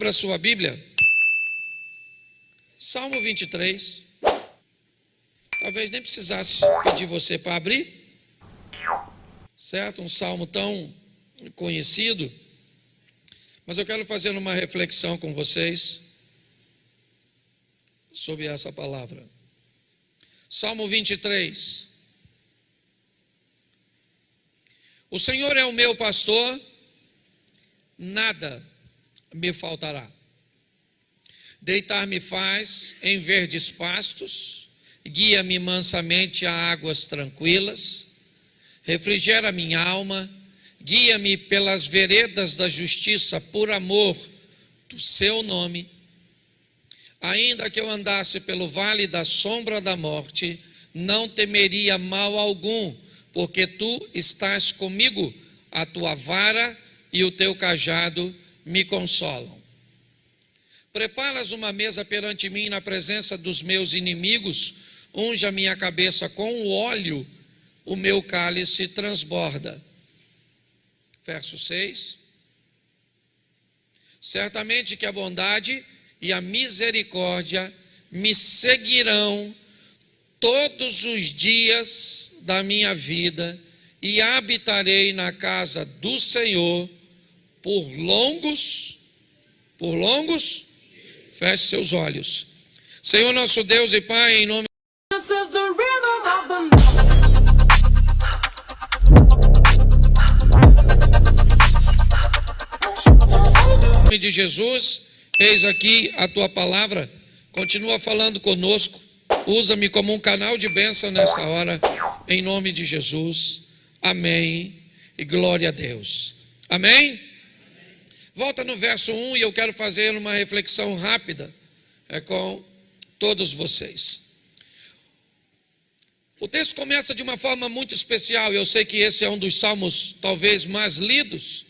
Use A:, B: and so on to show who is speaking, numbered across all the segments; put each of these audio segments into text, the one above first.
A: Para a sua Bíblia, Salmo 23. Talvez nem precisasse pedir você para abrir, certo? Um salmo tão conhecido, mas eu quero fazer uma reflexão com vocês sobre essa palavra. Salmo 23. O Senhor é o meu pastor, nada me faltará. Deitar-me faz em verdes pastos, guia-me mansamente a águas tranquilas, refrigera minha alma, guia-me pelas veredas da justiça por amor do seu nome. Ainda que eu andasse pelo vale da sombra da morte, não temeria mal algum, porque tu estás comigo, a tua vara e o teu cajado me consolam. Preparas uma mesa perante mim na presença dos meus inimigos, unge a minha cabeça com o óleo, o meu cálice transborda. Verso 6. Certamente que a bondade e a misericórdia me seguirão todos os dias da minha vida, e habitarei na casa do Senhor por longos, feche seus olhos. Senhor nosso Deus e Pai, em nome de Jesus, eis aqui a tua palavra, continua falando conosco, usa-me como um canal de bênção nesta hora, em nome de Jesus, amém e glória a Deus, amém? Volta no verso 1 e eu quero fazer uma reflexão rápida com todos vocês. O texto começa de uma forma muito especial, eu sei que esse é um dos salmos talvez mais lidos,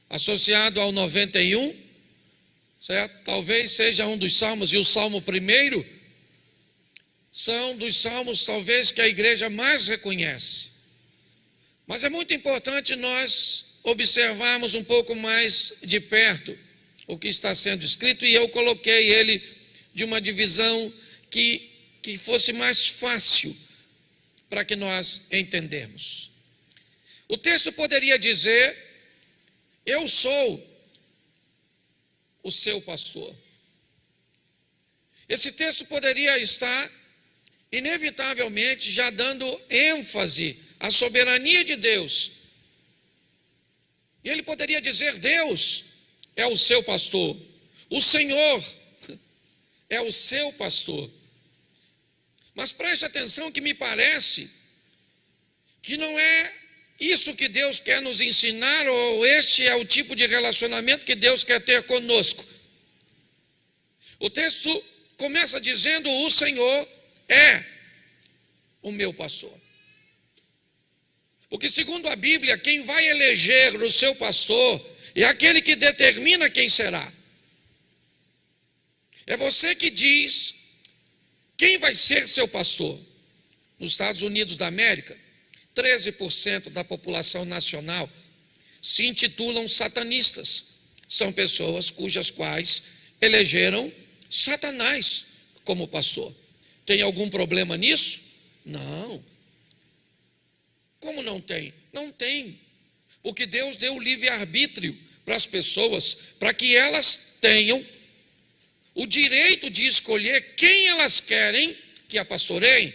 A: associado ao 91, certo? Talvez seja um dos salmos, e o salmo primeiro são dos salmos talvez que a igreja mais reconhece. Mas é muito importante nós observarmos um pouco mais de perto o que está sendo escrito, e eu coloquei ele de uma divisão que fosse mais fácil para que nós entendermos. O texto poderia dizer: eu sou o seu pastor. Esse texto poderia estar inevitavelmente já dando ênfase à soberania de Deus. E ele poderia dizer: Deus é o seu pastor, o Senhor é o seu pastor. Mas preste atenção que me parece que não é isso que Deus quer nos ensinar, ou este é o tipo de relacionamento que Deus quer ter conosco. O texto começa dizendo: o Senhor é o meu pastor. Porque segundo a Bíblia, quem vai eleger o seu pastor é aquele que determina quem será. É você que diz quem vai ser seu pastor. Nos Estados Unidos da América, 13% da população nacional se intitulam satanistas. São pessoas cujas quais elegeram Satanás como pastor. Tem algum problema nisso? Não. Como não tem? Não tem. Porque Deus deu livre-arbítrio para as pessoas, para que elas tenham o direito de escolher quem elas querem que a pastoreiem.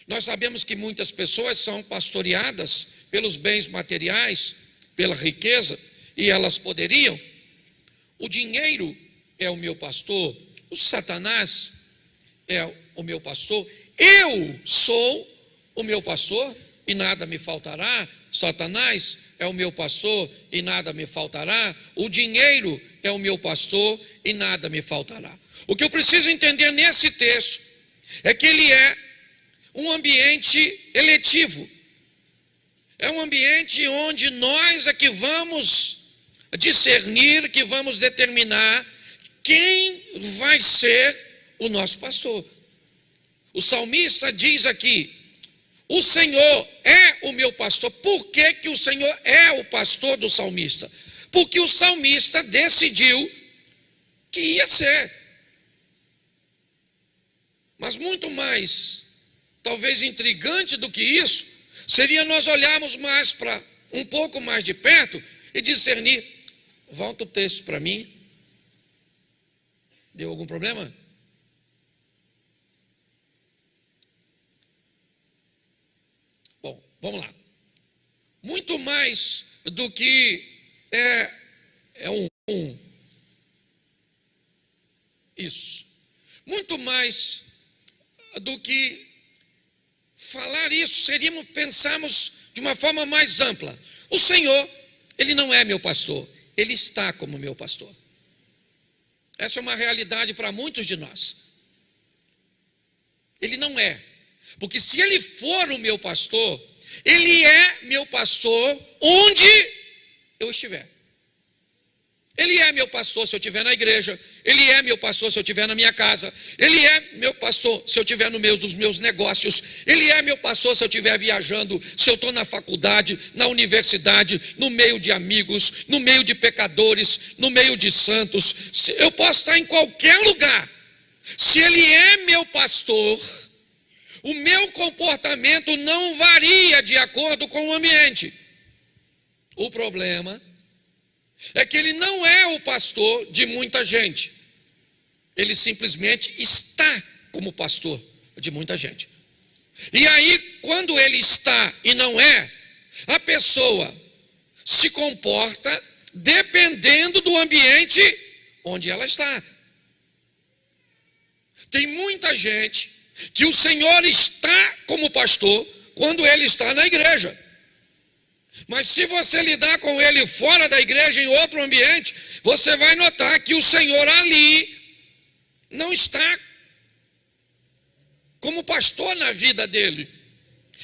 A: Nós sabemos que muitas pessoas são pastoreadas pelos bens materiais, pela riqueza, e elas poderiam. O dinheiro é o meu pastor, o Satanás é o meu pastor, eu sou o meu pastor e nada me faltará. Satanás é o meu pastor e nada me faltará. O dinheiro é o meu pastor e nada me faltará. O que eu preciso entender nesse texto é que ele é um ambiente eletivo. É um ambiente onde nós é que vamos discernir, que vamos determinar quem vai ser o nosso pastor. O salmista diz aqui: o Senhor é o meu pastor. Por que o Senhor é o pastor do salmista? Porque o salmista decidiu que ia ser. Mas muito mais, talvez intrigante do que isso, seria nós olharmos mais para um pouco mais de perto e discernir. Volta o texto para mim. Deu algum problema? Bom, vamos lá. Muito mais do que isso. Muito mais do que falar isso, seríamos pensarmos de uma forma mais ampla. O Senhor, Ele não é meu pastor, Ele está como meu pastor. Essa é uma realidade para muitos de nós. Ele não é, porque se Ele for o meu pastor, Ele é meu pastor onde eu estiver. Ele é meu pastor se eu estiver na igreja, Ele é meu pastor se eu estiver na minha casa, Ele é meu pastor se eu estiver no meio dos meus negócios, Ele é meu pastor se eu estiver viajando, se eu estou na faculdade, na universidade, no meio de amigos, no meio de pecadores, no meio de santos. Eu posso estar em qualquer lugar. Se Ele é meu pastor, o meu comportamento não varia de acordo com o ambiente. O problema é que Ele não é o pastor de muita gente. Ele simplesmente está como pastor de muita gente. E aí, quando Ele está e não é, a pessoa se comporta dependendo do ambiente onde ela está. Tem muita gente que o Senhor está como pastor quando Ele está na igreja. Mas se você lidar com Ele fora da igreja, em outro ambiente, você vai notar que o Senhor ali não está como pastor na vida dele.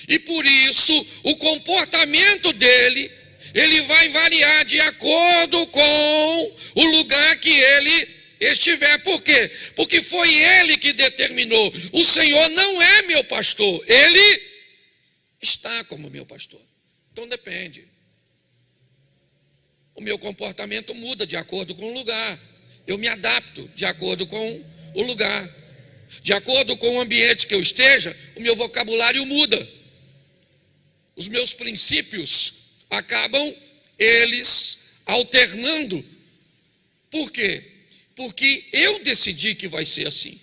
A: E por isso, o comportamento dele, ele vai variar de acordo com o lugar que ele estiver. Por quê? Porque foi Ele que determinou. O Senhor não é meu pastor, Ele está como meu pastor. Então depende. O meu comportamento muda de acordo com o lugar. Eu me adapto de acordo com o lugar. De acordo com o ambiente que eu esteja, o meu vocabulário muda. Os meus princípios acabam, eles, alternando. Por quê? Porque eu decidi que vai ser assim.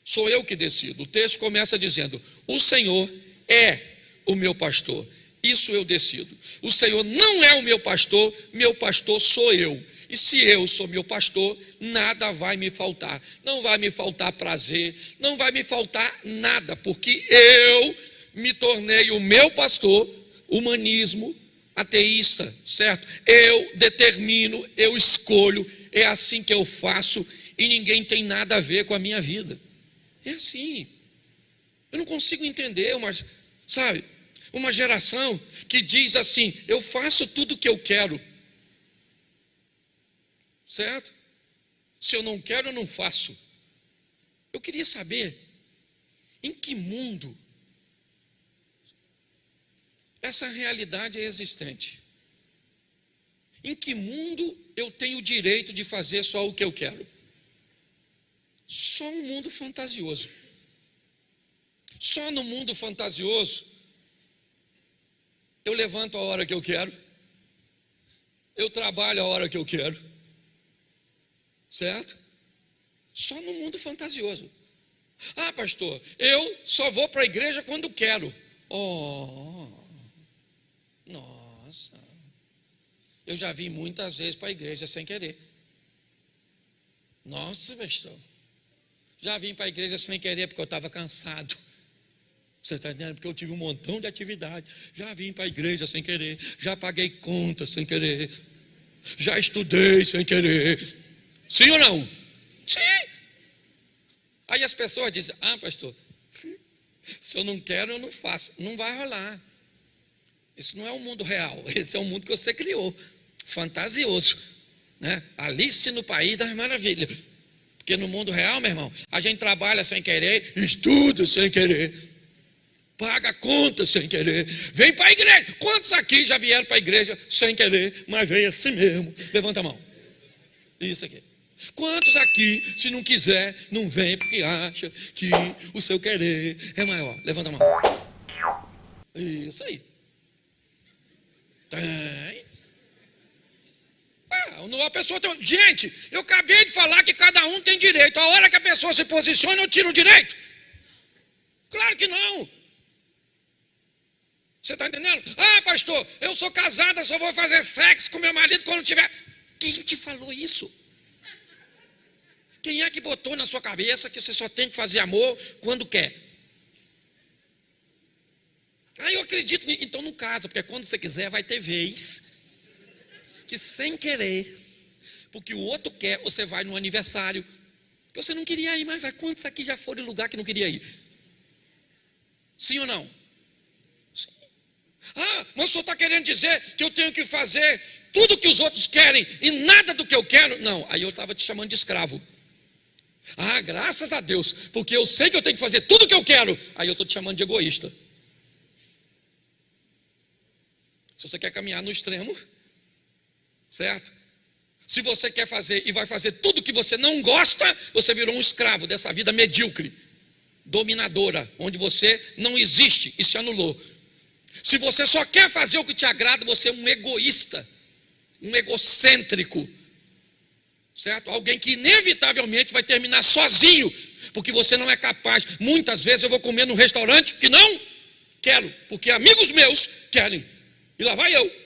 A: Sou eu que decido. O texto começa dizendo: o Senhor é o meu pastor. Isso eu decido. O Senhor não é o meu pastor sou eu. E se eu sou meu pastor, nada vai me faltar. Não vai me faltar prazer, não vai me faltar nada, porque eu me tornei o meu pastor. Humanismo ateísta, certo? Eu determino, eu escolho, é assim que eu faço e ninguém tem nada a ver com a minha vida. É assim. Eu não consigo entender uma geração que diz assim: eu faço tudo o que eu quero, certo? Se eu não quero, eu não faço. Eu queria saber em que mundo essa realidade é existente. Em que mundo eu tenho o direito de fazer só o que eu quero? Só um mundo fantasioso. Só no mundo fantasioso eu levanto a hora que eu quero, eu trabalho a hora que eu quero, certo? Só no mundo fantasioso. Ah, pastor, eu só vou para a igreja quando quero. Oh, nossa, eu já vim muitas vezes para a igreja sem querer. Nossa, pastor, já vim para a igreja sem querer porque eu estava cansado. Você está entendendo? Porque eu tive um montão de atividade. Já vim para a igreja sem querer, já paguei contas sem querer, já estudei sem querer. Sim ou não? Sim. Aí as pessoas dizem: ah, pastor, se eu não quero, eu não faço. Não vai rolar. Isso não é o mundo real. Esse é o mundo que você criou, fantasioso, né? Alice no País das Maravilhas. Porque no mundo real, meu irmão, a gente trabalha sem querer, estuda sem querer, paga conta sem querer, vem para a igreja. Quantos aqui já vieram para a igreja sem querer, mas veio assim mesmo? Levanta a mão. Isso aqui. Quantos aqui, se não quiser, não vem porque acha que o seu querer é maior? Levanta a mão. Isso aí. Tem. A pessoa tem... Gente, eu acabei de falar que cada um tem direito. A hora que a pessoa se posiciona, eu tiro o direito. Claro que não. Você está entendendo? Ah, pastor, eu sou casada, só vou fazer sexo com meu marido quando tiver... Quem te falou isso? Quem é que botou na sua cabeça que você só tem que fazer amor quando quer? Ah, eu acredito. Então não casa, porque quando você quiser vai ter vez que sem querer, porque o outro quer, você vai no aniversário, que você não queria ir, mas vai. Quantos aqui já foram em lugar que não queria ir? Sim ou não? Sim. Ah, mas o senhor está querendo dizer que eu tenho que fazer tudo que os outros querem e nada do que eu quero? Não, aí eu estava te chamando de escravo. Ah, graças a Deus, porque eu sei que eu tenho que fazer tudo o que eu quero. Aí eu estou te chamando de egoísta. Se você quer caminhar no extremo, certo? Se você quer fazer e vai fazer tudo o que você não gosta, você virou um escravo dessa vida medíocre, dominadora, onde você não existe e se anulou. Se você só quer fazer o que te agrada, você é um egoísta, um egocêntrico. Certo? Alguém que inevitavelmente vai terminar sozinho, porque você não é capaz. Muitas vezes eu vou comer num restaurante que não quero, porque amigos meus querem, e lá vai eu.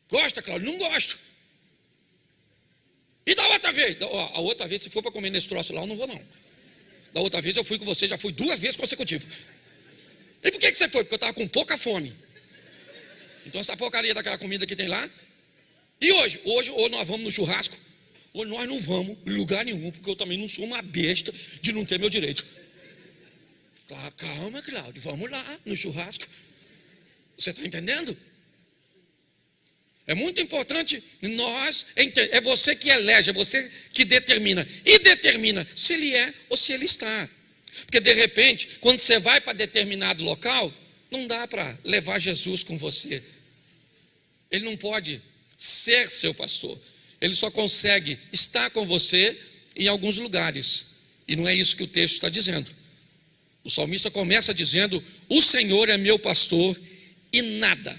A: Gosta, Cláudio? Não gosto. E da outra vez? A outra vez, se for para comer nesse troço lá, eu não vou não. Da outra vez eu fui com você, já fui 2 vezes consecutivas. E por que você foi? Porque eu estava com pouca fome. Então essa porcaria daquela comida que tem lá. E hoje ou nós vamos no churrasco, ou nós não vamos em lugar nenhum, porque eu também não sou uma besta de não ter meu direito. Calma, Cláudio, vamos lá no churrasco. Você está entendendo? É muito importante é você que elege, é você que determina. E determina se ele é ou se ele está. Porque de repente, quando você vai para determinado local, não dá para levar Jesus com você. Ele não pode ser seu pastor. Ele só consegue estar com você em alguns lugares. E não é isso que o texto está dizendo. O salmista começa dizendo: o Senhor é meu pastor e nada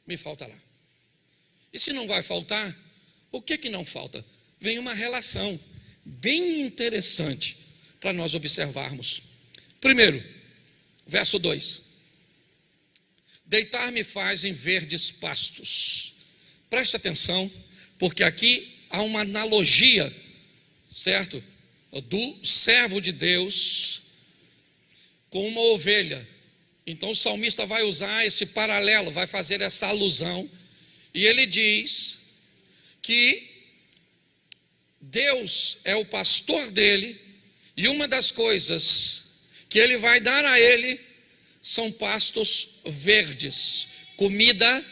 A: me faltará. E se não vai faltar, o que não falta? Vem uma relação bem interessante para nós observarmos. Primeiro, verso 2: deitar-me faz em verdes pastos. Preste atenção, porque aqui há uma analogia, certo? Do servo de Deus com uma ovelha. Então o salmista vai usar esse paralelo, vai fazer essa alusão, e ele diz que Deus é o pastor dele, e uma das coisas que ele vai dar a ele são pastos verdes, comida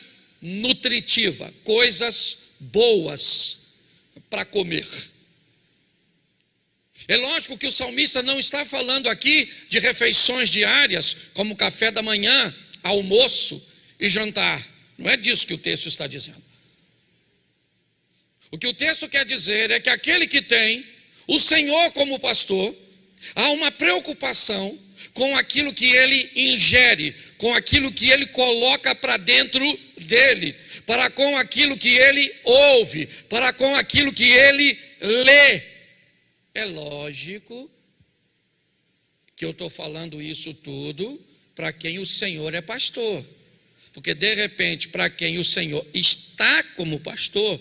A: nutritiva, coisas boas para comer. É lógico que o salmista não está falando aqui de refeições diárias, como café da manhã, almoço e jantar. Não é disso que o texto está dizendo. O que o texto quer dizer é que aquele que tem o Senhor como pastor, há uma preocupação com aquilo que ele ingere, com aquilo que ele coloca para dentro dele, para com aquilo que ele ouve, para com aquilo que ele lê. É lógico que eu estou falando isso tudo para quem o Senhor é pastor. Porque de repente, para quem o Senhor está como pastor,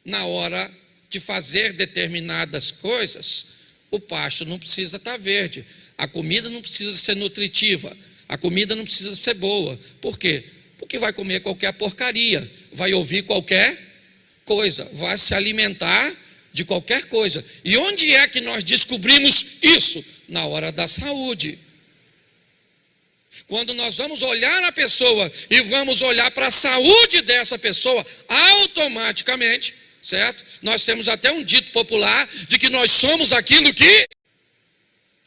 A: na hora de fazer determinadas coisas, o pasto não precisa estar verde, a comida não precisa ser nutritiva, a comida não precisa ser boa. Por quê? Porque vai comer qualquer porcaria, vai ouvir qualquer coisa, vai se alimentar de qualquer coisa. E onde é que nós descobrimos isso? Na hora da saúde. Quando nós vamos olhar a pessoa e vamos olhar para a saúde dessa pessoa, automaticamente, certo? Nós temos até um dito popular de que nós somos aquilo que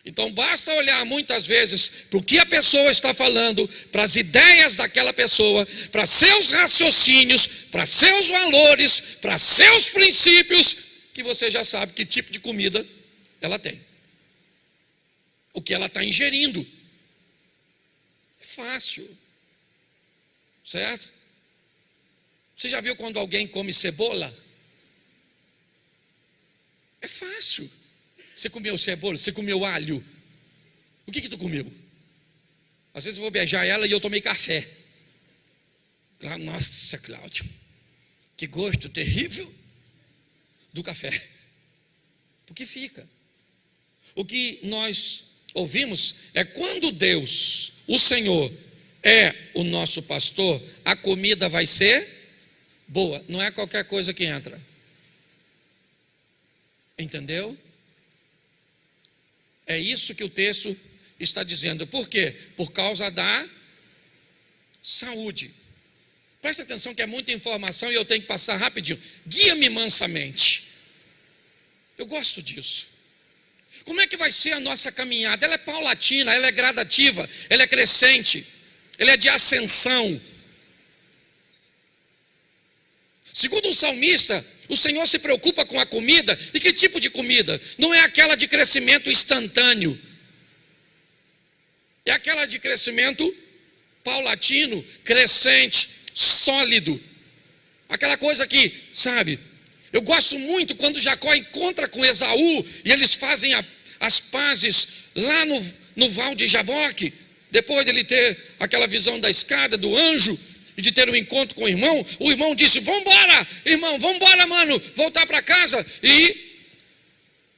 A: Então basta olhar muitas vezes para o que a pessoa está falando, para as ideias daquela pessoa, para seus raciocínios, para seus valores, para seus princípios, que você já sabe que tipo de comida ela tem, o que ela está ingerindo. É fácil, certo? Você já viu quando alguém come cebola? É fácil. Você comeu cebola? Você comeu alho? O que tu comeu? Às vezes eu vou beijar ela e eu tomei café. Nossa, Cláudio, que gosto terrível do café. Porque fica. O que nós ouvimos é quando Deus, o Senhor, é o nosso pastor, a comida vai ser boa. Não é qualquer coisa que entra. Entendeu? É isso que o texto está dizendo. Por quê? Por causa da saúde. Presta atenção que é muita informação e eu tenho que passar rapidinho. Guia-me mansamente. Eu gosto disso. Como é que vai ser a nossa caminhada? Ela é paulatina, ela é gradativa, ela é crescente, ela é de ascensão. Segundo o salmista, o Senhor se preocupa com a comida. E que tipo de comida? Não é aquela de crescimento instantâneo. É aquela de crescimento paulatino, crescente, sólido. Aquela coisa que, sabe, eu gosto muito quando Jacó encontra com Esaú e eles fazem as pazes lá no Val de Jaboque, depois de ele ter aquela visão da escada, do anjo, e de ter um encontro com o irmão disse: vamos embora, irmão, vamos embora, mano, voltar para casa. E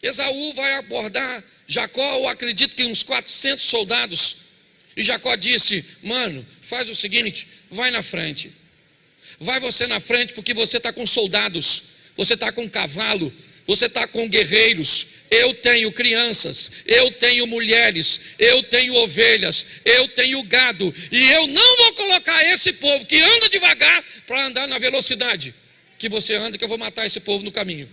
A: Esaú vai abordar Jacó, eu acredito que uns 400 soldados. E Jacó disse: mano, faz o seguinte, vai na frente. Vai você na frente, porque você está com soldados, você está com cavalo, você está com guerreiros. Eu tenho crianças, eu tenho mulheres, eu tenho ovelhas, eu tenho gado, e eu não vou colocar esse povo que anda devagar para andar na velocidade que você anda, que eu vou matar esse povo no caminho.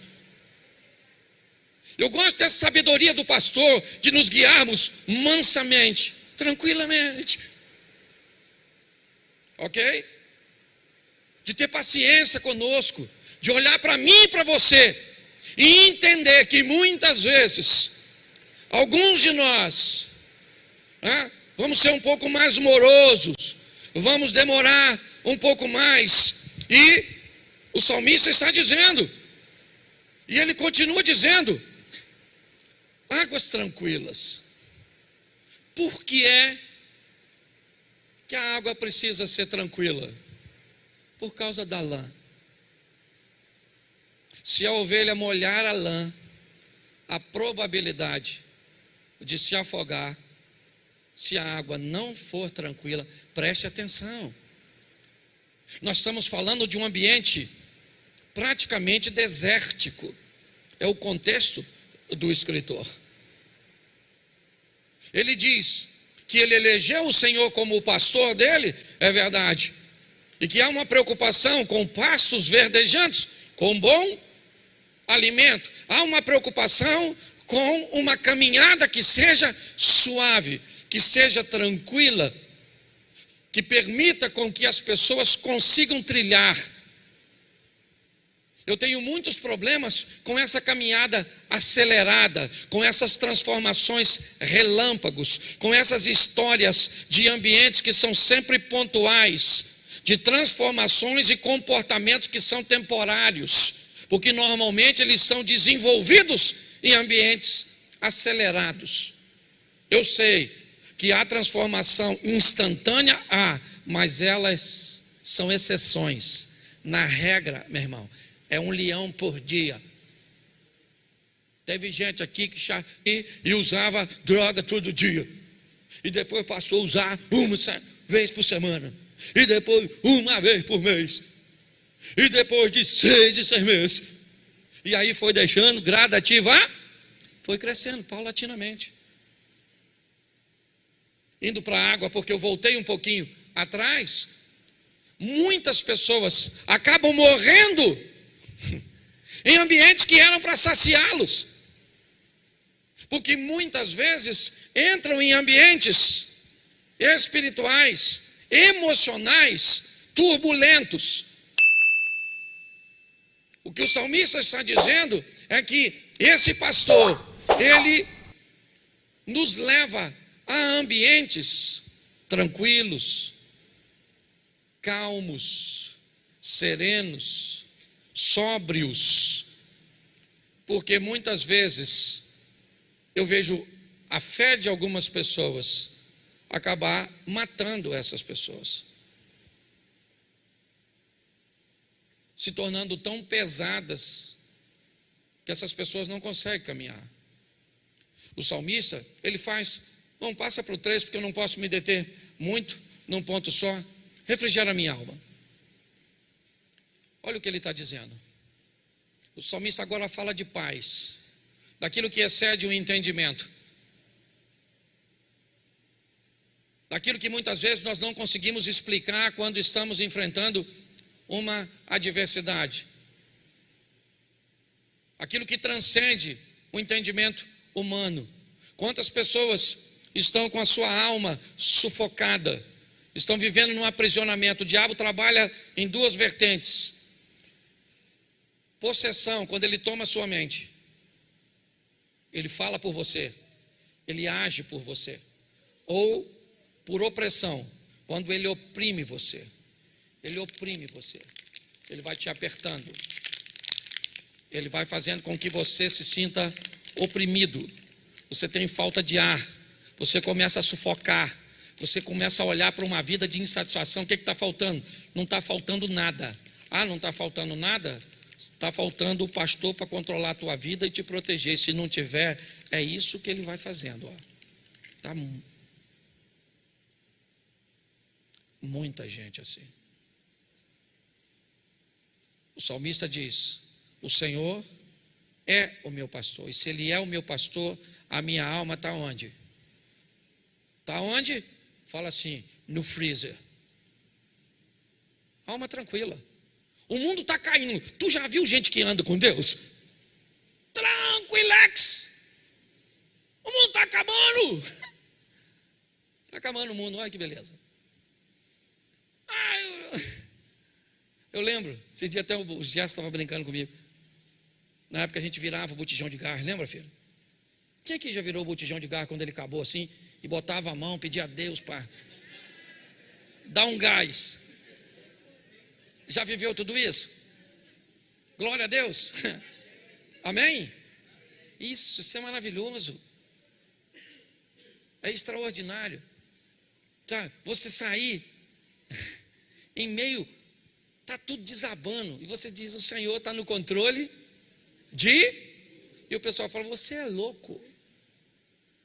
A: Eu gosto dessa sabedoria do pastor, de nos guiarmos mansamente, tranquilamente, ok? De ter paciência conosco, de olhar para mim e para você, e entender que muitas vezes, alguns de nós, vamos ser um pouco mais morosos, vamos demorar um pouco mais, e o salmista está dizendo, e ele continua dizendo, águas tranquilas. Por que é que a água precisa ser tranquila? Por causa da lã. Se a ovelha molhar a lã, a probabilidade de se afogar, se a água não for tranquila, preste atenção. Nós estamos falando de um ambiente praticamente desértico. É o contexto do escritor. Ele diz que ele elegeu o Senhor como o pastor dele, é verdade, e que há uma preocupação com pastos verdejantes, com bom alimento. Há uma preocupação com uma caminhada que seja suave, que seja tranquila, que permita com que as pessoas consigam trilhar. Eu tenho muitos problemas com essa caminhada acelerada, com essas transformações relâmpagos, com essas histórias de ambientes que são sempre pontuais, de transformações e comportamentos que são temporários, porque normalmente eles são desenvolvidos em ambientes acelerados. Eu sei que há transformação instantânea, mas elas são exceções. Na regra, meu irmão, é 1 leão por dia. Teve gente aqui que e usava droga todo dia, e depois passou a usar uma vez por semana, e depois uma vez por mês, e depois de 6 em 6 meses, e aí foi deixando gradativa, foi crescendo paulatinamente, indo para a água. Porque eu voltei um pouquinho atrás, muitas pessoas acabam morrendo em ambientes que eram para saciá-los. porque muitas vezes entram em ambientes espirituais, emocionais, turbulentos. O que o salmista está dizendo é que esse pastor, ele nos leva a ambientes tranquilos, calmos, serenos, sóbrios, porque muitas vezes eu vejo a fé de algumas pessoas acabar matando essas pessoas, se tornando tão pesadas que essas pessoas não conseguem caminhar. O salmista, ele faz, passa para o 3, porque eu não posso me deter muito num ponto só. Refrigera a minha alma. Olha o que ele está dizendo. O salmista agora fala de paz, daquilo que excede o entendimento, daquilo que muitas vezes nós não conseguimos explicar quando estamos enfrentando uma adversidade, aquilo que transcende o entendimento humano. Quantas pessoas estão com a sua alma sufocada, estão vivendo num aprisionamento? O diabo trabalha em duas vertentes: possessão, quando ele toma a sua mente, ele fala por você, ele age por você, ou por opressão, quando ele oprime você. Ele oprime você, ele vai te apertando, ele vai fazendo com que você se sinta oprimido, você tem falta de ar, você começa a sufocar, você começa a olhar para uma vida de insatisfação. O que está faltando? Não está faltando nada. Não está faltando nada? Está faltando o pastor para controlar a tua vida e te proteger. Se não tiver, é isso que ele vai fazendo. Está muita gente assim. O salmista diz: o Senhor é o meu pastor, e se Ele é o meu pastor, a minha alma está onde? Está onde? Fala assim, no freezer. Alma tranquila. O mundo está caindo. Tu já viu gente que anda com Deus? Tranquilex. O mundo está acabando. Está acabando o mundo, olha que beleza. Eu lembro, esse dia até o Gerson estava brincando comigo. Na época a gente virava o botijão de gás, lembra, filho? Quem aqui já virou o botijão de gás quando ele acabou assim? E botava a mão, pedia a Deus para dar um gás. Já viveu tudo isso? Glória a Deus. Amém? Isso é maravilhoso. É extraordinário. Tá, você sair em meio, está tudo desabando, e você diz: o Senhor está no controle e o pessoal fala: você é louco.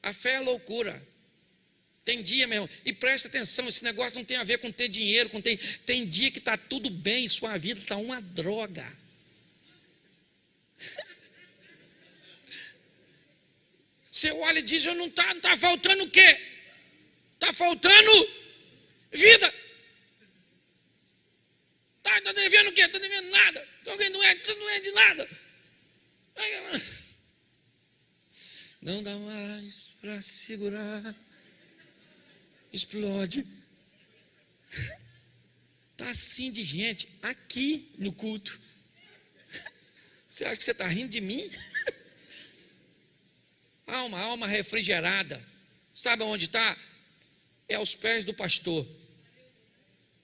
A: A fé é loucura. Tem dia, meu irmão, e presta atenção, esse negócio não tem a ver com ter dinheiro, tem dia que está tudo bem, sua vida está uma droga. Você olha e diz: não está faltando o quê? Está faltando vida. Está devendo o quê? Está devendo nada. Não é de nada. Não dá mais para segurar. Explode. Está assim de gente aqui no culto. Você acha que você está rindo de mim? Alma refrigerada. Sabe onde está? É aos pés do pastor.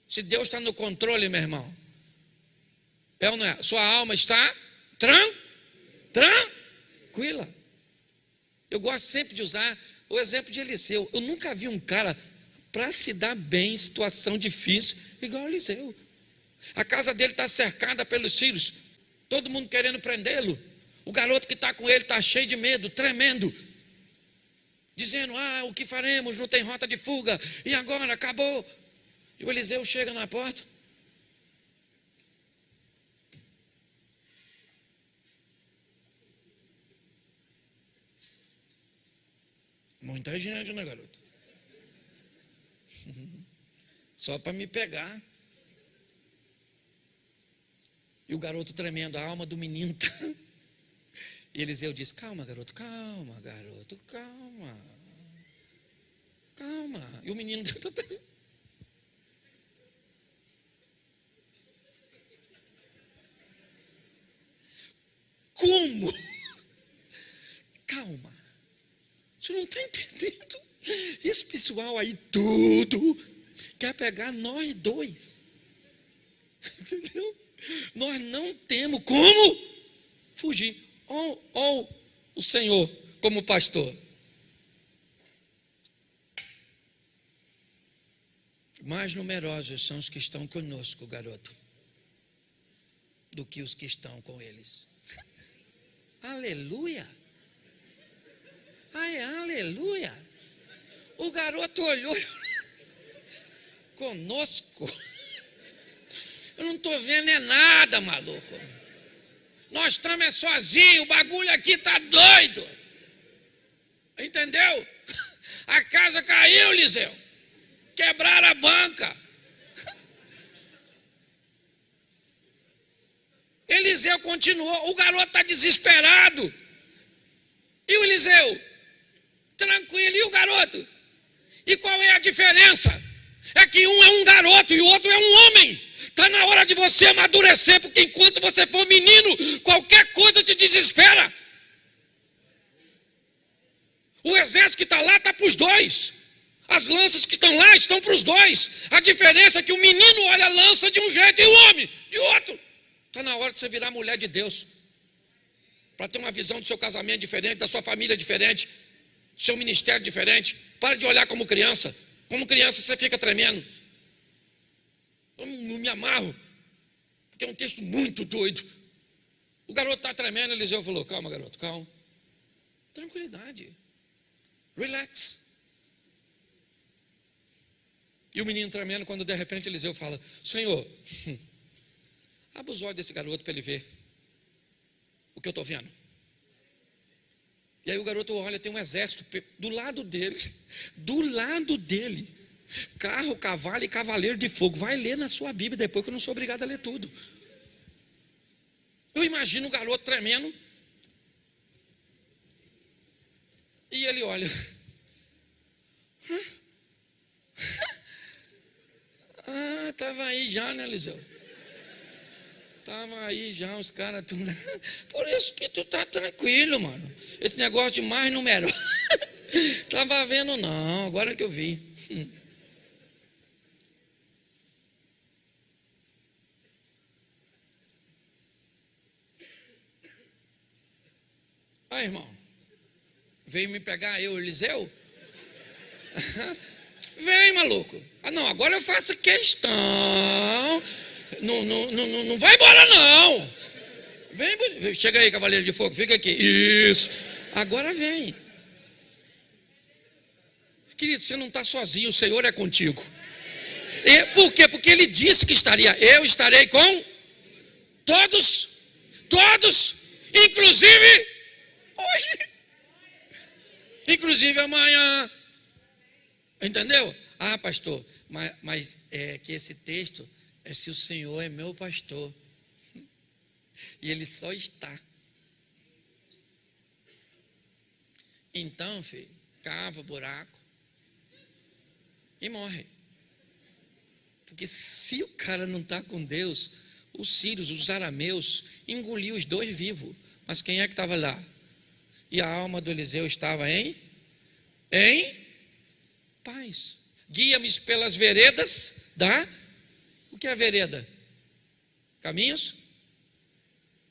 A: Se Deus está no controle, meu irmão, é ou não é? Sua alma está tranquila. Eu gosto sempre de usar o exemplo de Eliseu. Eu nunca vi um cara para se dar bem em situação difícil igual Eliseu. A casa dele está cercada pelos filhos, todo mundo querendo prendê-lo. O garoto que está com ele está cheio de medo, tremendo, dizendo: o que faremos? Não tem rota de fuga, e agora acabou. E o Eliseu chega na porta. Muita gente, né, garoto? Só para me pegar. E o garoto tremendo, a alma do menino está E Eliseu disse: calma, garoto, calma, garoto, calma. Calma. E o menino está pensando: como? Calma. Você não está entendendo? Esse pessoal aí tudo quer pegar nós dois. Entendeu? Nós não temos como fugir. Ou o Senhor como pastor. Mais numerosos são os que estão conosco, garoto, do que os que estão com eles. Aleluia! Ai, aleluia! O garoto olhou conosco. Eu não estou vendo é nada, maluco. Nós estamos sozinhos, o bagulho aqui está doido. Entendeu? A casa caiu, Eliseu. Quebraram a banca. Eliseu continuou, o garoto está desesperado. E o Eliseu? Tranquilo, e o garoto? E qual é a diferença? É que um é um garoto e o outro é um homem. Está na hora de você amadurecer, porque enquanto você for menino, qualquer coisa te desespera. O exército que está lá está para os dois. As lanças que estão lá estão para os dois. A diferença é que o menino olha a lança de um jeito e o homem de outro. Está na hora de você virar mulher de Deus, para ter uma visão do seu casamento diferente, da sua família diferente, do seu ministério diferente. Para de olhar como criança. Como criança você fica tremendo. Eu não me amarro, porque é um texto muito doido. O garoto está tremendo, Eliseu falou: calma, garoto, calma. Tranquilidade. Relax. E o menino tremendo, quando de repente Eliseu fala: Senhor, abre os olhos desse garoto para ele ver o que eu estou vendo. E aí o garoto olha, tem um exército do lado dele, carro, cavalo e cavaleiro de fogo. Vai ler na sua Bíblia depois, que eu não sou obrigado a ler tudo. Eu imagino o garoto tremendo, e ele olha: estava aí já, né, Eliseu? Estava aí já os caras tudo. Por isso que tu tá tranquilo, mano. Esse negócio de mais numeroso. Estava vendo não, agora que eu vi. Aí, irmão, veio me pegar eu, Eliseu? Vem, maluco. Não, agora eu faço questão. Não vai embora, não. Vem, chega aí, cavaleiro de fogo, fica aqui. Isso. Agora vem. Querido, você não está sozinho, o Senhor é contigo. Por quê? Porque Ele disse que estaria. Eu estarei com todos, inclusive hoje, inclusive amanhã. Entendeu? Pastor, mas é que esse texto é se o Senhor é meu pastor. E Ele só está. Então, filho, cava buraco e morre. Porque se o cara não está com Deus, os sírios, os arameus, engoliu os dois vivos. Mas quem é que estava lá? E a alma do Eliseu estava em paz. Guia-me pelas veredas da... O que é vereda? Caminhos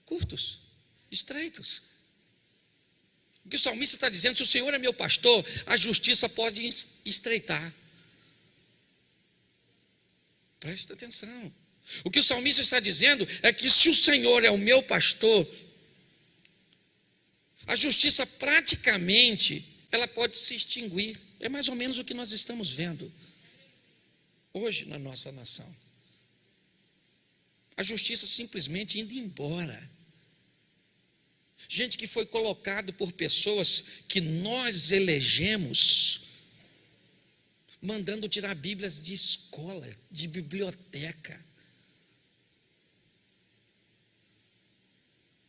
A: curtos, estreitos. O que o salmista está dizendo: se o Senhor é meu pastor, a justiça pode estreitar. Presta atenção. O que o salmista está dizendo é que se o Senhor é o meu pastor, a justiça praticamente ela pode se extinguir. É mais ou menos o que nós estamos vendo hoje na nossa nação. A justiça simplesmente indo embora. Gente que foi colocado por pessoas que nós elegemos, mandando tirar Bíblias de escola, de biblioteca.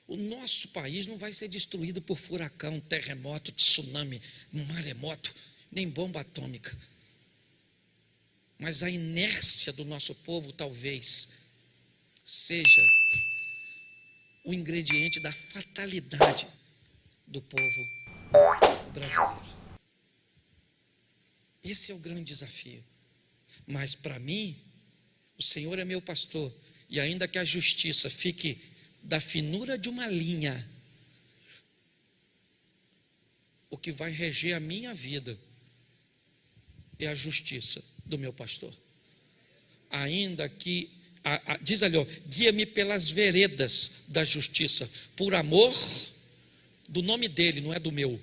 A: O nosso país não vai ser destruído por furacão, terremoto, tsunami, maremoto, nem bomba atômica. Mas a inércia do nosso povo talvez seja o ingrediente da fatalidade do povo brasileiro. Esse é o grande desafio. Mas para mim, o Senhor é meu pastor, e ainda que a justiça fique da finura de uma linha, o que vai reger a minha vida é a justiça do meu pastor. Ainda que, diz ali, guia-me pelas veredas da justiça, por amor do nome dele, não é do meu.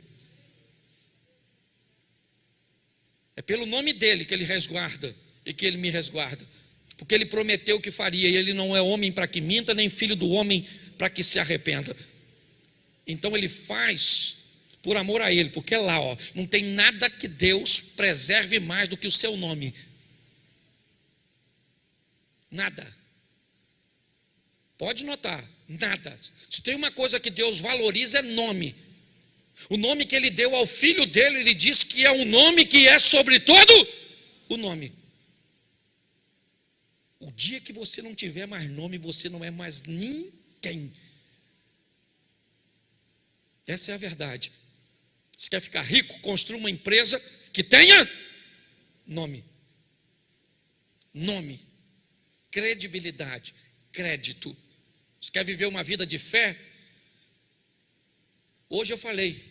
A: É pelo nome dele que ele resguarda e que ele me resguarda, porque ele prometeu que faria, e ele não é homem para que minta, nem filho do homem para que se arrependa. Então ele faz por amor a ele, porque lá, não tem nada que Deus preserve mais do que o seu nome. Nada. Pode notar, nada. Se tem uma coisa que Deus valoriza, é nome. O nome que ele deu ao filho dele, ele diz que é um nome que é sobre todo o nome. O dia que você não tiver mais nome, você não é mais ninguém. Essa é a verdade. Você quer ficar rico? Construa uma empresa que tenha nome. Nome. Credibilidade. Crédito. Você quer viver uma vida de fé? Hoje eu falei,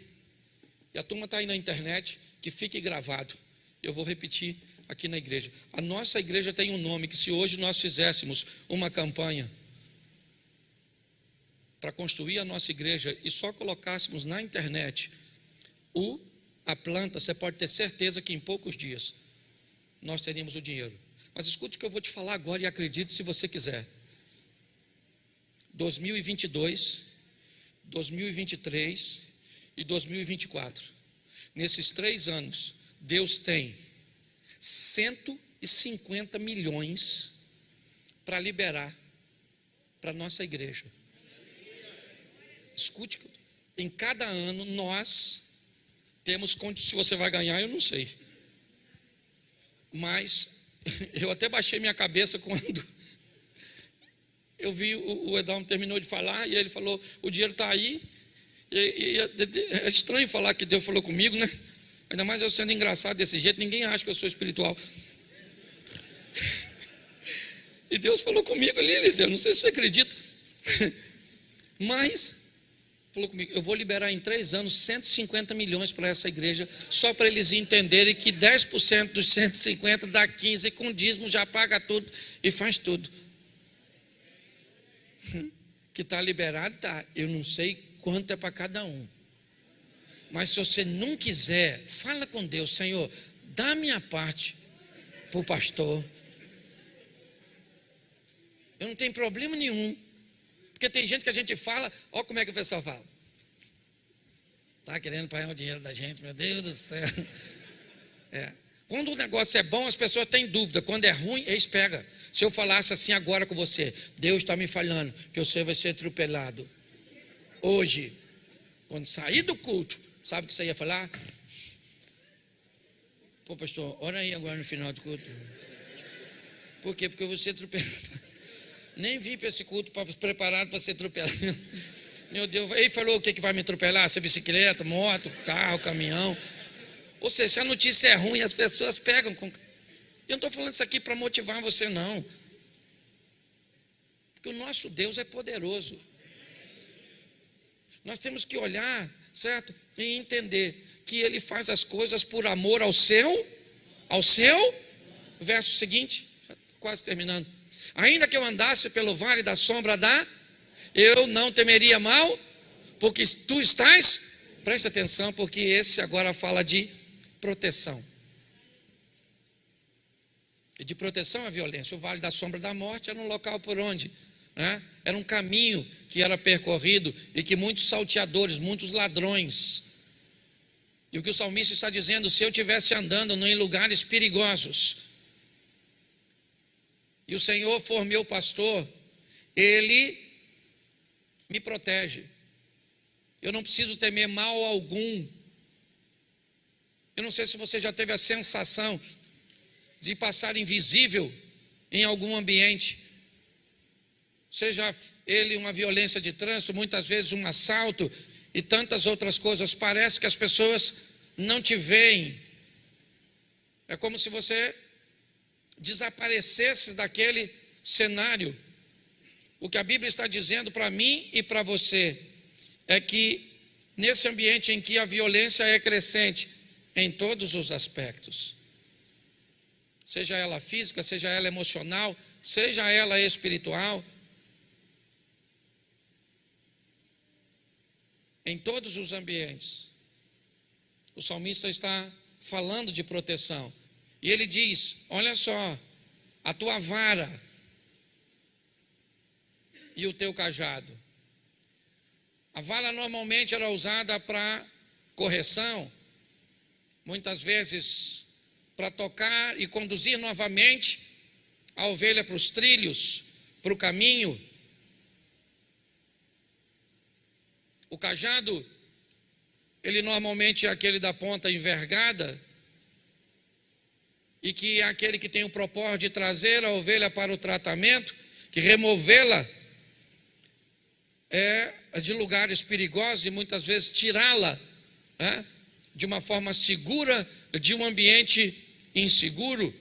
A: e a turma está aí na internet, que fique gravado. Eu vou repetir aqui na igreja. A nossa igreja tem um nome que, se hoje nós fizéssemos uma campanha para construir a nossa igreja e só colocássemos na internet a planta, você pode ter certeza que em poucos dias nós teríamos o dinheiro. Mas escute o que eu vou te falar agora e acredite se você quiser. 2022, 2023 e 2024. Nesses 3 anos, Deus tem 150 milhões para liberar para a nossa igreja. Escute, em cada ano nós temos condições. Se você vai ganhar, eu não sei. Mas eu até baixei minha cabeça quando eu vi o Edalmo terminou de falar, e ele falou, o dinheiro está aí. E é estranho falar que Deus falou comigo, né? Ainda mais eu sendo engraçado desse jeito, ninguém acha que eu sou espiritual. E Deus falou comigo ali, Eliseu, não sei se você acredita. Mas falou comigo, eu vou liberar em 3 anos 150 milhões para essa igreja, só para eles entenderem que 10% dos 150 dá 15, com dízimo já paga tudo e faz tudo. Que está liberado, tá. Eu não sei quanto é para cada um. Mas se você não quiser, fala com Deus, Senhor, dá a minha parte para o pastor. Eu não tenho problema nenhum. Porque tem gente que a gente fala, olha como é que o pessoal fala. Está querendo pagar o dinheiro da gente, meu Deus do céu. Quando o negócio é bom, as pessoas têm dúvida. Quando é ruim, eles pegam. Se eu falasse assim agora com você, Deus está me falando que você vai ser atropelado. Hoje, quando sair do culto, sabe o que você ia falar? Pô, pastor, ora aí agora no final do culto. Por quê? Porque eu vou ser atropelado. Nem vim para esse culto preparado para ser atropelado. Meu Deus, ele falou o que vai me atropelar? Se é bicicleta, moto, carro, caminhão. Ou seja, se a notícia é ruim, as pessoas pegam. Eu não estou falando isso aqui para motivar você, não. Porque o nosso Deus é poderoso. Nós temos que olhar, certo? E entender que Ele faz as coisas por amor ao seu. Verso seguinte, quase terminando. Ainda que eu andasse pelo vale da sombra eu não temeria mal, porque tu estás, preste atenção, porque esse agora fala de proteção. E de proteção à violência. O vale da sombra da morte era um local por onde, né? Era um caminho que era percorrido e que muitos salteadores, muitos ladrões. E o que o salmista está dizendo, se eu estivesse andando em lugares perigosos, e o Senhor for meu pastor, Ele me protege. Eu não preciso temer mal algum. Eu não sei se você já teve a sensação de passar invisível em algum ambiente, seja ele uma violência de trânsito, muitas vezes um assalto e tantas outras coisas. Parece que as pessoas não te veem. É como se você desaparecesse daquele cenário. O que a Bíblia está dizendo para mim e para você é que nesse ambiente em que a violência é crescente em todos os aspectos, seja ela física, seja ela emocional, seja ela espiritual, em todos os ambientes, o salmista está falando de proteção. E ele diz: olha só, a tua vara e o teu cajado. A vara normalmente era usada para correção, muitas vezes para tocar e conduzir novamente a ovelha para os trilhos, para o caminho. O cajado, ele normalmente é aquele da ponta envergada, e que é aquele que tem o propósito de trazer a ovelha para o tratamento, que removê-la de lugares perigosos e muitas vezes tirá-la de uma forma segura de um ambiente inseguro.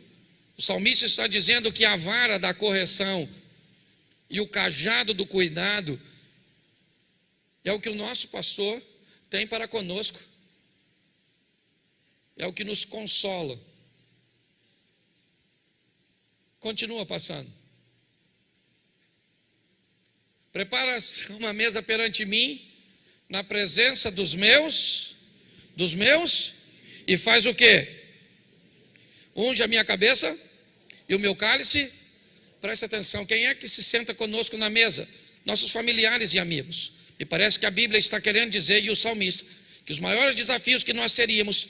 A: O salmista está dizendo que a vara da correção e o cajado do cuidado é o que o nosso pastor tem para conosco, é o que nos consola. Continua passando. Prepara-se uma mesa perante mim, na presença dos meus, e faz o quê? Unge a minha cabeça e o meu cálice. Preste atenção, quem é que se senta conosco na mesa? Nossos familiares e amigos. E parece que a Bíblia está querendo dizer, e o salmista, que os maiores desafios que nós teríamos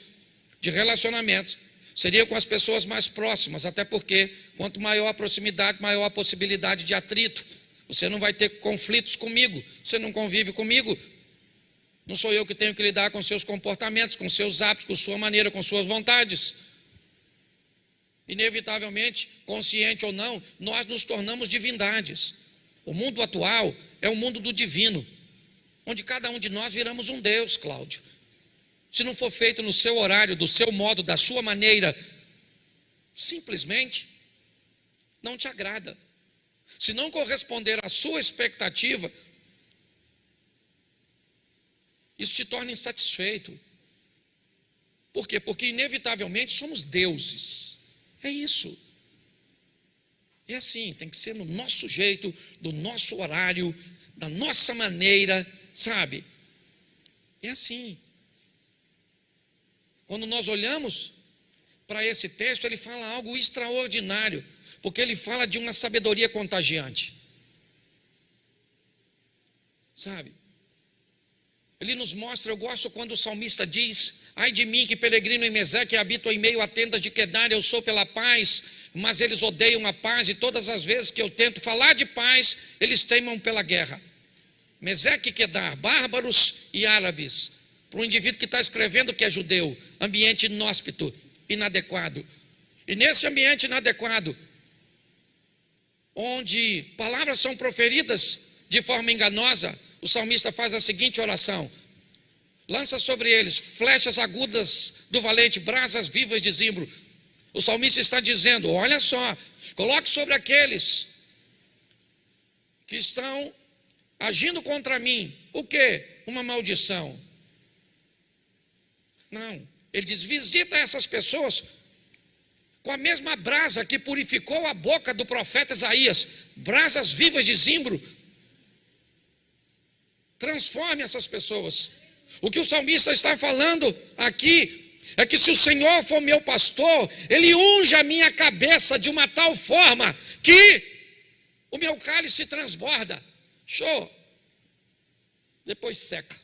A: de relacionamento seriam com as pessoas mais próximas, até porque quanto maior a proximidade, maior a possibilidade de atrito. Você não vai ter conflitos comigo, você não convive comigo, não sou eu que tenho que lidar com seus comportamentos, com seus hábitos, com sua maneira, com suas vontades. Inevitavelmente, consciente ou não, nós nos tornamos divindades. O mundo atual é o mundo do divino, onde cada um de nós viramos um Deus, Cláudio. Se não for feito no seu horário, do seu modo, da sua maneira, simplesmente não te agrada. Se não corresponder à sua expectativa, isso te torna insatisfeito. Por quê? Porque inevitavelmente somos deuses. É isso. É assim, tem que ser no nosso jeito, do nosso horário, da nossa maneira, sabe? É assim. Quando nós olhamos para esse texto, ele fala algo extraordinário, porque ele fala de uma sabedoria contagiante. Sabe? Ele nos mostra, eu gosto quando o salmista diz: ai de mim que peregrino em Meseque, habito em meio a tendas de Quedar, eu sou pela paz, mas eles odeiam a paz, e todas as vezes que eu tento falar de paz, eles teimam pela guerra. Meseque e Quedar, bárbaros e árabes. Para um indivíduo que está escrevendo que é judeu, ambiente inóspito, inadequado. E nesse ambiente inadequado, onde palavras são proferidas de forma enganosa, o salmista faz a seguinte oração: lança sobre eles flechas agudas do valente, brasas vivas de zimbro. O salmista está dizendo: olha só, coloque sobre aqueles que estão agindo contra mim, o quê? Uma maldição. Não, ele diz: visita essas pessoas com a mesma brasa que purificou a boca do profeta Isaías, brasas vivas de zimbro. Transforme essas pessoas. O que o salmista está falando aqui é que se o Senhor for meu pastor, Ele unge a minha cabeça de uma tal forma que o meu cálice transborda. Show. Depois seca.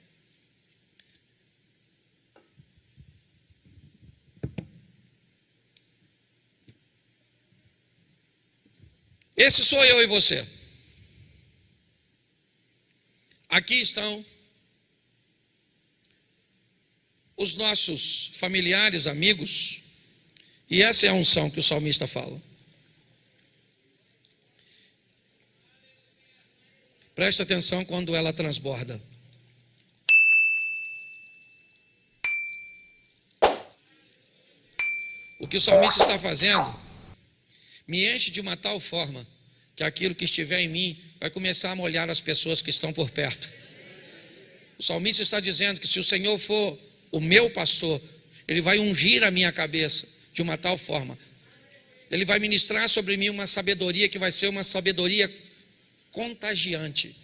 A: Esse sou eu e você. aqui estão os nossos familiares, amigos, e essa é a unção que o salmista fala. Preste atenção quando ela transborda. O que o salmista está fazendo me enche de uma tal forma que aquilo que estiver em mim vai começar a molhar as pessoas que estão por perto. O salmista está dizendo que se o Senhor for o meu pastor, Ele vai ungir a minha cabeça de uma tal forma. Ele vai ministrar sobre mim uma sabedoria que vai ser uma sabedoria contagiante.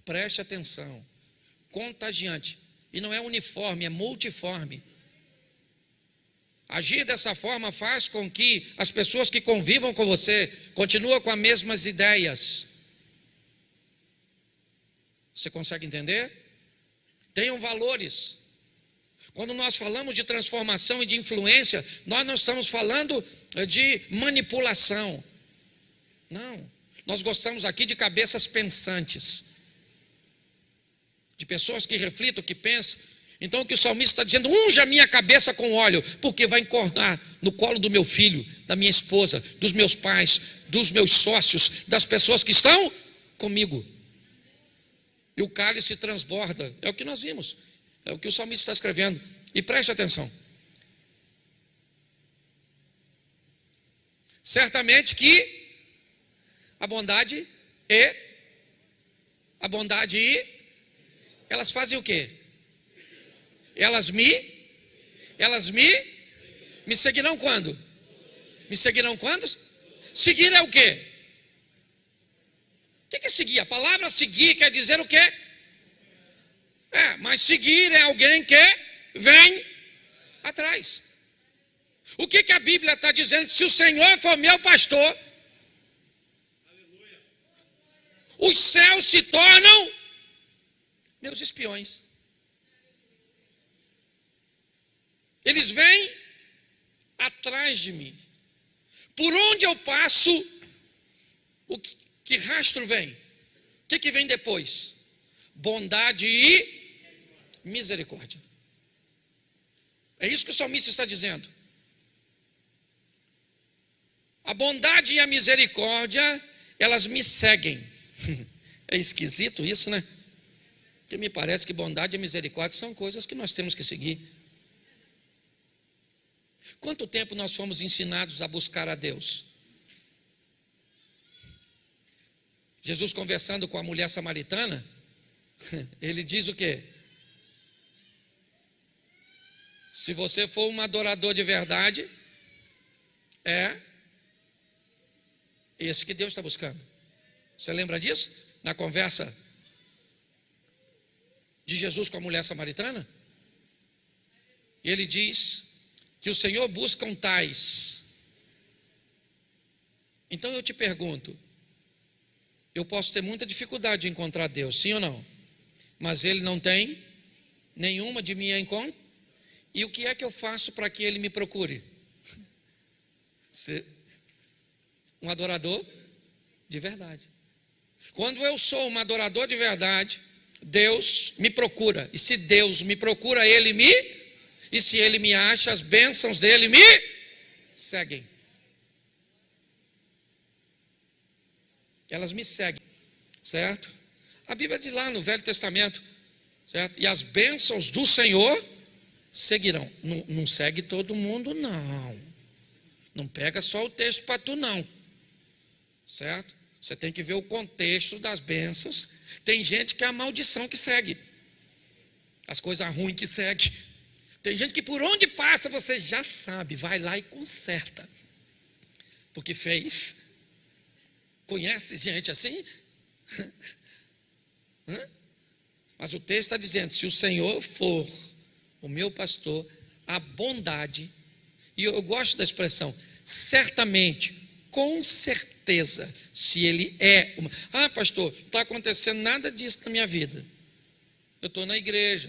A: Preste atenção. Contagiante. E não é uniforme, é multiforme. Agir dessa forma faz com que as pessoas que convivam com você continuem com as mesmas ideias. Você consegue entender? Tenham valores. Quando nós falamos de transformação e de influência, nós não estamos falando de manipulação. Não. Nós gostamos aqui de cabeças pensantes, de pessoas que reflitam, que pensam. Então o que o salmista está dizendo: unja a minha cabeça com óleo, porque vai encornar no colo do meu filho, da minha esposa, dos meus pais, dos meus sócios, das pessoas que estão comigo. E o cálice transborda. É o que nós vimos. É o que o salmista está escrevendo. E preste atenção. Certamente que a bondade elas fazem o quê? Elas me seguirão quando? Me seguirão quando? Seguir é o quê? O que é seguir? A palavra seguir quer dizer o quê? Mas seguir é alguém que vem atrás. O que a Bíblia está dizendo? Se o Senhor for meu pastor, os céus se tornam meus espiões. Eles vêm atrás de mim. Por onde eu passo, que rastro vem? O que vem depois? Bondade e misericórdia. É isso que o salmista está dizendo. A bondade e a misericórdia, elas me seguem. É esquisito isso, né? Porque me parece que bondade e misericórdia são coisas que nós temos que seguir. Quanto tempo nós fomos ensinados a buscar a Deus? Jesus conversando com a mulher samaritana, ele diz o quê? Se você for um adorador de verdade, é esse que Deus está buscando. Você lembra disso? Na conversa de Jesus com a mulher samaritana? E ele diz que o Senhor busca tais. Então eu te pergunto, eu posso ter muita dificuldade de encontrar Deus, sim ou não? Mas Ele não tem nenhuma de mim a encontro. E o que é que eu faço para que Ele me procure? Um adorador de verdade. Quando eu sou um adorador de verdade, Deus me procura. E se Deus me procura, e se Ele me acha, as bênçãos dEle me seguem. Elas me seguem, certo? A Bíblia diz lá no Velho Testamento, certo? E as bênçãos do Senhor seguirão. Não segue todo mundo, não. Não pega só o texto para tu, não. Certo? Você tem que ver o contexto das bênçãos. Tem gente que é a maldição que segue. As coisas ruins que segue. Tem gente que por onde passa você já sabe, vai lá e conserta. Porque fez. Conhece gente assim? Mas o texto está dizendo: se o Senhor for o meu pastor, a bondade, e eu gosto da expressão, certamente, com certeza, se Ele é uma... pastor, não está acontecendo nada disso na minha vida. Eu estou na igreja.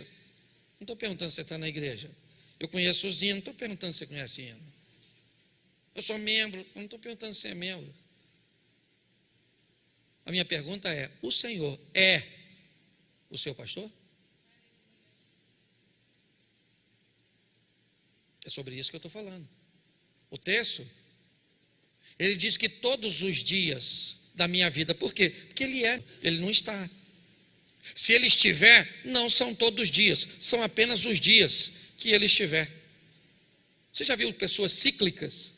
A: Não estou perguntando se você está na igreja. Eu conheço os hinos, não estou perguntando se você conhece hino. Eu sou membro, não estou perguntando se você é membro. A minha pergunta é: o Senhor é o seu pastor? É sobre isso que eu estou falando. O texto, ele diz que todos os dias da minha vida, por quê? Porque ele não está. Se ele estiver, não são todos os dias, são apenas os dias que ele estiver. Você já viu pessoas cíclicas?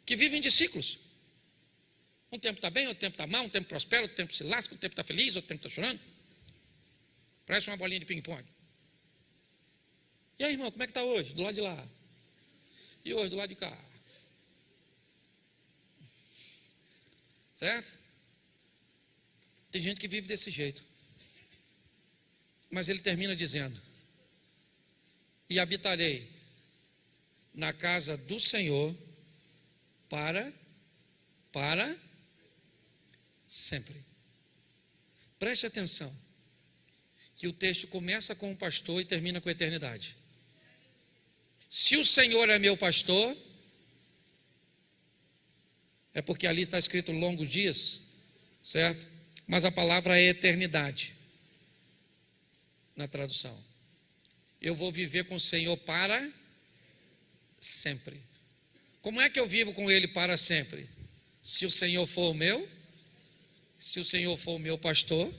A: Que vivem de ciclos. Um tempo está bem, outro tempo está mal, um tempo prospera, outro tempo se lasca, outro tempo está feliz, outro tempo está chorando. Parece uma bolinha de ping-pong. E aí, irmão, como é que está hoje? Do lado de lá. E hoje, do lado de cá. Certo? Tem gente que vive desse jeito. Mas ele termina dizendo: e habitarei na casa do Senhor para sempre. Preste atenção, que o texto começa com o pastor e termina com a eternidade. Se o Senhor é meu pastor, é porque ali está escrito longos dias, certo? Mas a palavra é eternidade, na tradução. Eu vou viver com o Senhor para sempre. Como é que eu vivo com Ele para sempre? Se o Senhor for o meu, se o Senhor for o meu pastor,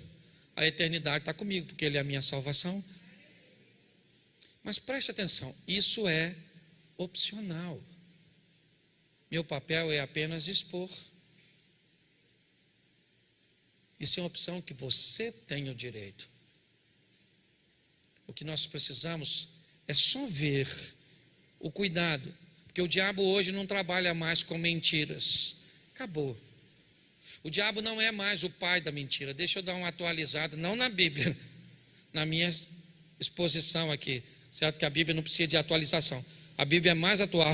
A: a eternidade está comigo, porque Ele é a minha salvação. Mas preste atenção, isso é opcional. Meu papel é apenas expor. Isso é uma opção que você tem o direito. O que nós precisamos é só ver o cuidado, porque o diabo hoje não trabalha mais com mentiras. Acabou. O diabo não é mais o pai da mentira. Deixa eu dar uma atualizada, não na Bíblia, na minha exposição aqui, certo? Que a Bíblia não precisa de atualização. A Bíblia é mais atual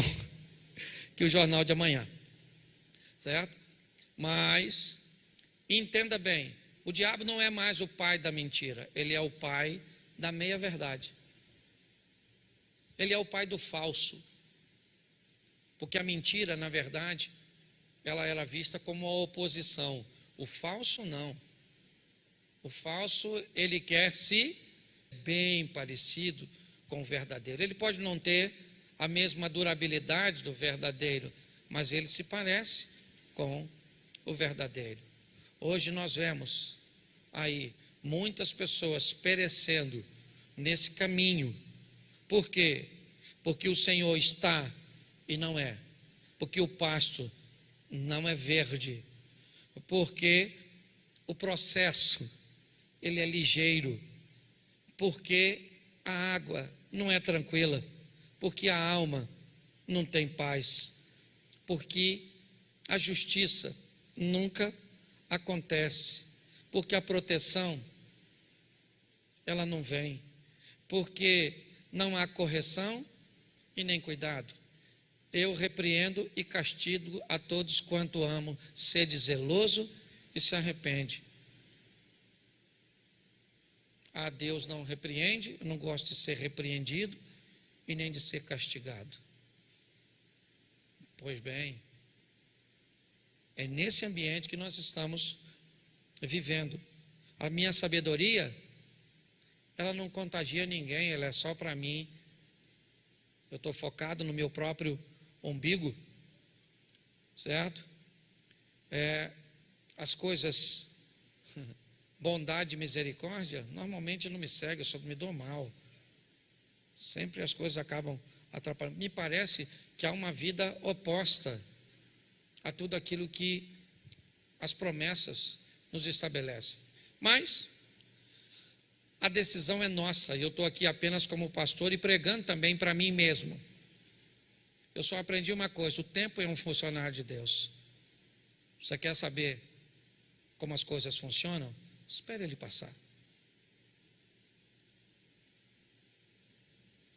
A: que o jornal de amanhã, certo? Mas entenda bem, o diabo não é mais o pai da mentira, ele é o pai da meia-verdade. Ele é o pai do falso. Porque a mentira, na verdade, ela era vista como a oposição. O falso não. O falso, ele quer se bem parecido com o verdadeiro. Ele pode não ter a mesma durabilidade do verdadeiro, mas ele se parece com o verdadeiro. Hoje nós vemos aí muitas pessoas perecendo nesse caminho. Por quê? Porque o Senhor está e não é. Porque o pasto não é verde. Porque o processo, ele é ligeiro. Porque a água não é tranquila. Porque a alma não tem paz. Porque a justiça nunca acontece. Porque a proteção, ela não vem. Porque não há correção e nem cuidado. Eu repreendo e castigo a todos quanto amo. Sede zeloso e se arrepende. A Deus não repreende, eu não gosto de ser repreendido e nem de ser castigado. Pois bem, é nesse ambiente que nós estamos vivendo. A minha sabedoria, ela não contagia ninguém, ela é só para mim. Eu estou focado no meu próprio umbigo, certo? As coisas, bondade e misericórdia, normalmente não me seguem, eu só me dou mal. Sempre as coisas acabam atrapalhando. Me parece que há uma vida oposta a tudo aquilo que as promessas nos estabelecem. Mas a decisão é nossa, e eu estou aqui apenas como pastor e pregando também para mim mesmo. Eu só aprendi uma coisa: o tempo é um funcionário de Deus. Você quer saber como as coisas funcionam? Espere ele passar.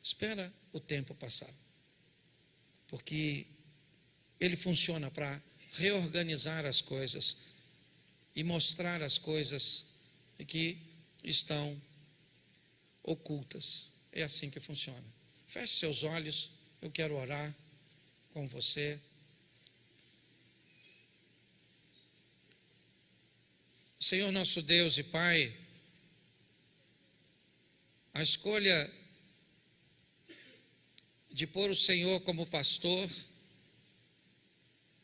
A: Espera o tempo passar. Porque ele funciona para reorganizar as coisas e mostrar as coisas que estão ocultas. É assim que funciona. Feche seus olhos, eu quero orar com você. Senhor nosso Deus e Pai, a escolha de pôr o Senhor como pastor,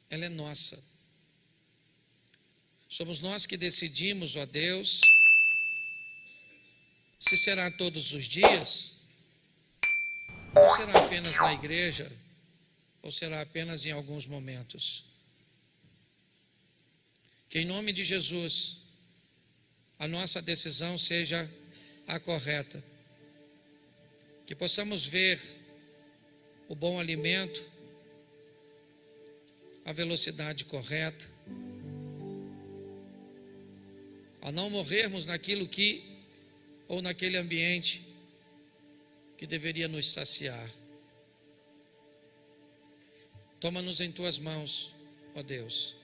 A: ela é nossa. Somos nós que decidimos, ó Deus, se será todos os dias, ou será apenas na igreja, ou será apenas em alguns momentos. Que em nome de Jesus, a nossa decisão seja a correta. Que possamos ver o bom alimento, a velocidade correta, a não morrermos naquilo que, ou naquele ambiente que deveria nos saciar. Toma-nos em tuas mãos, ó Deus.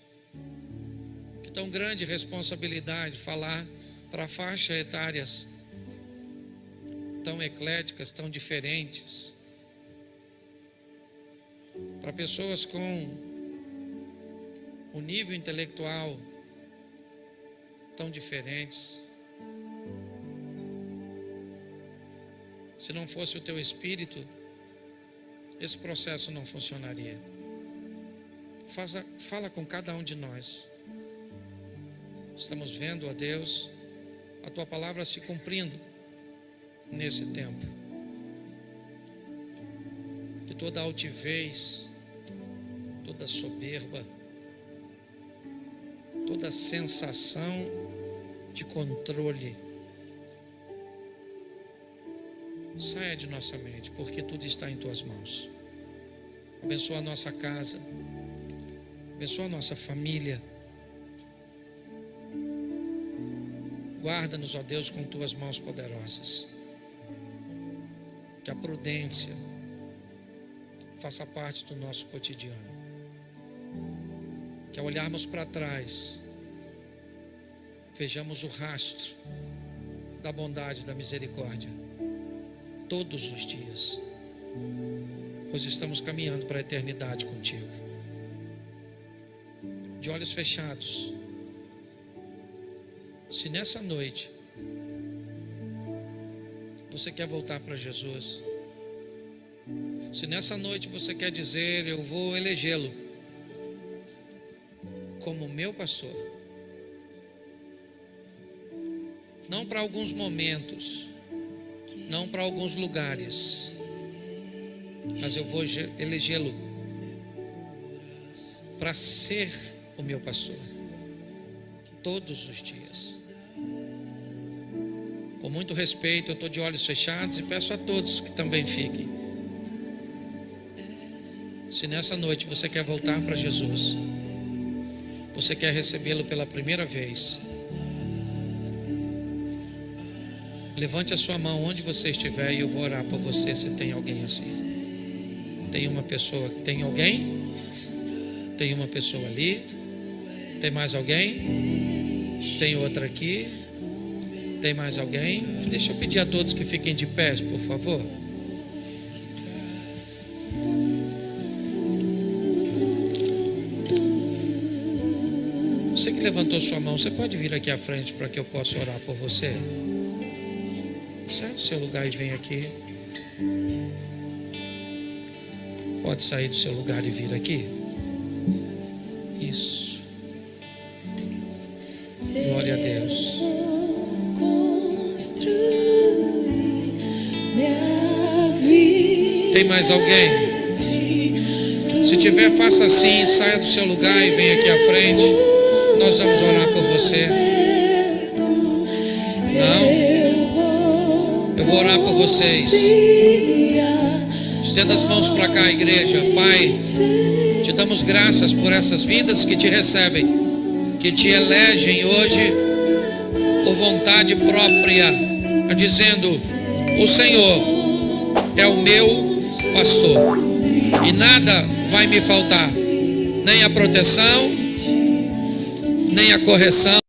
A: Que tão grande responsabilidade falar para faixas etárias tão ecléticas, tão diferentes, para pessoas com um nível intelectual tão diferentes. Se não fosse o teu Espírito, esse processo não funcionaria. Fala com cada um de nós. Estamos vendo, ó Deus, a tua palavra se cumprindo nesse tempo. Que toda altivez, toda soberba, toda sensação de controle saia de nossa mente, porque tudo está em tuas mãos. Abençoa a nossa casa, abençoa a nossa família. Guarda-nos, ó Deus, com tuas mãos poderosas. Que a prudência faça parte do nosso cotidiano. Que ao olharmos para trás, vejamos o rastro da bondade, da misericórdia, todos os dias, pois estamos caminhando para a eternidade contigo. De olhos fechados, se nessa noite você quer voltar para Jesus, se nessa noite você quer dizer: eu vou elegê-lo como meu pastor, não para alguns momentos, não para alguns lugares, mas eu vou elegê-lo para ser o meu pastor todos os dias. Com muito respeito, eu estou de olhos fechados e peço a todos que também fiquem. Se nessa noite você quer voltar para Jesus, você quer recebê-lo pela primeira vez, levante a sua mão onde você estiver e eu vou orar por você. Se tem alguém assim, tem uma pessoa, tem alguém? Tem uma pessoa ali? Tem mais alguém? Tem outra aqui? Tem mais alguém? Deixa eu pedir a todos que fiquem de pé, por favor. Você que levantou sua mão, você pode vir aqui à frente para que eu possa orar por você? Sai do seu lugar e vem aqui. Pode sair do seu lugar e vir aqui. Isso. Glória a Deus. Tem mais alguém? Se tiver, faça assim, saia do seu lugar e venha aqui à frente. Nós vamos orar por você. Não? Eu vou orar por vocês. Estenda as mãos para cá, igreja. Pai, te damos graças por essas vidas que te recebem, que te elegem hoje por vontade própria, dizendo: o Senhor é o meu pastor e nada vai me faltar, nem a proteção, nem a correção,